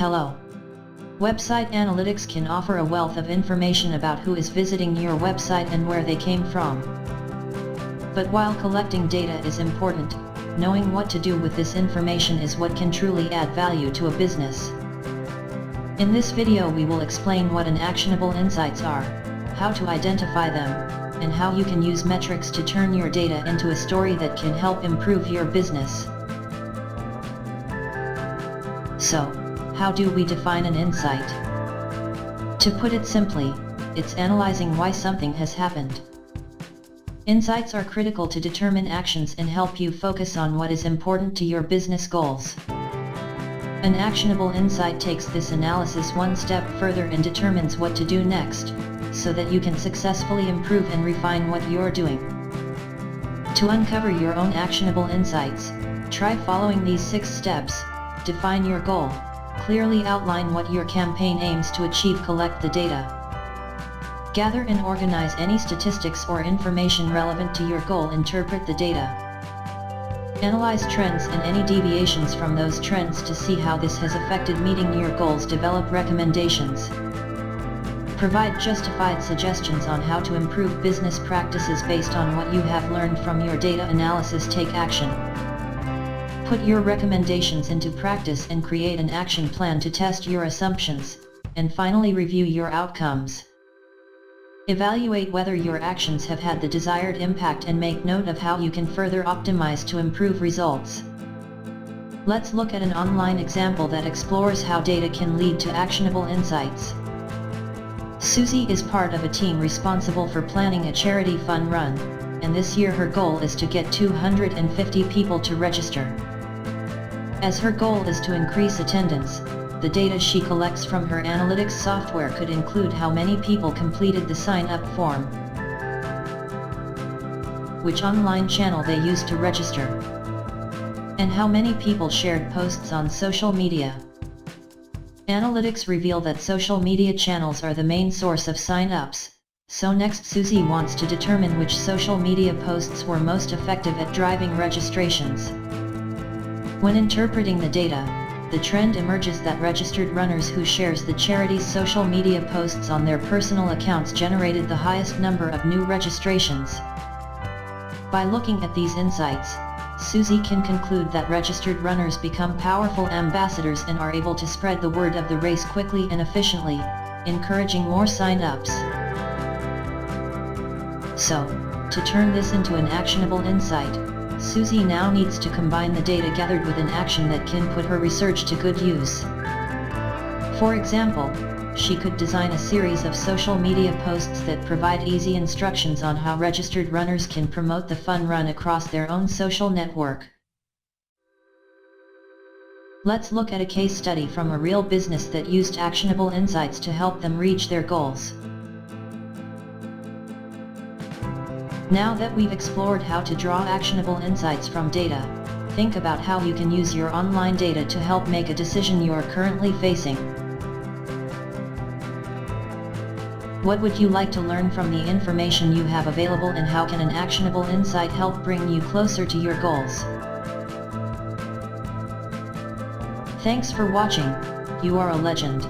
Hello. Website analytics can offer a wealth of information about who is visiting your website and where they came from. But while collecting data is important, knowing what to do with this information is what can truly add value to a business. In this video we will explain what an actionable insights are, how to identify them, and how you can use metrics to turn your data into a story that can help improve your business. So, how do we define an insight? To put it simply, it's analyzing why something has happened. Insights are critical to determine actions and help you focus on what is important to your business goals. An actionable insight takes this analysis one step further and determines what to do next, so that you can successfully improve and refine what you're doing. To uncover your own actionable insights, try following these 6 steps. Define your goal. Clearly outline what your campaign aims to achieve. Collect the data. Gather and organize any statistics or information relevant to your goal. Interpret the data. Analyze trends and any deviations from those trends to see how this has affected meeting your goals. Develop recommendations. Provide justified suggestions on how to improve business practices based on what you have learned from your data analysis. Take action. Put your recommendations into practice and create an action plan to test your assumptions, and finally review your outcomes. Evaluate whether your actions have had the desired impact and make note of how you can further optimize to improve results. Let's look at an online example that explores how data can lead to actionable insights. Susie is part of a team responsible for planning a charity fun run, and this year her goal is to get 250 people to register. As her goal is to increase attendance, the data she collects from her analytics software could include how many people completed the sign-up form, which online channel they used to register, and how many people shared posts on social media. Analytics reveal that social media channels are the main source of sign-ups, so next Susie wants to determine which social media posts were most effective at driving registrations. When interpreting the data, the trend emerges that registered runners who shares the charity's social media posts on their personal accounts generated the highest number of new registrations. By looking at these insights, Susie can conclude that registered runners become powerful ambassadors and are able to spread the word of the race quickly and efficiently, encouraging more sign-ups. So, to turn this into an actionable insight, Susie now needs to combine the data gathered with an action that can put her research to good use. For example, she could design a series of social media posts that provide easy instructions on how registered runners can promote the fun run across their own social network. Let's look at a case study from a real business that used actionable insights to help them reach their goals. Now that we've explored how to draw actionable insights from data, think about how you can use your online data to help make a decision you're currently facing. What would you like to learn from the information you have available, and how can an actionable insight help bring you closer to your goals? Thanks for watching. You are a legend.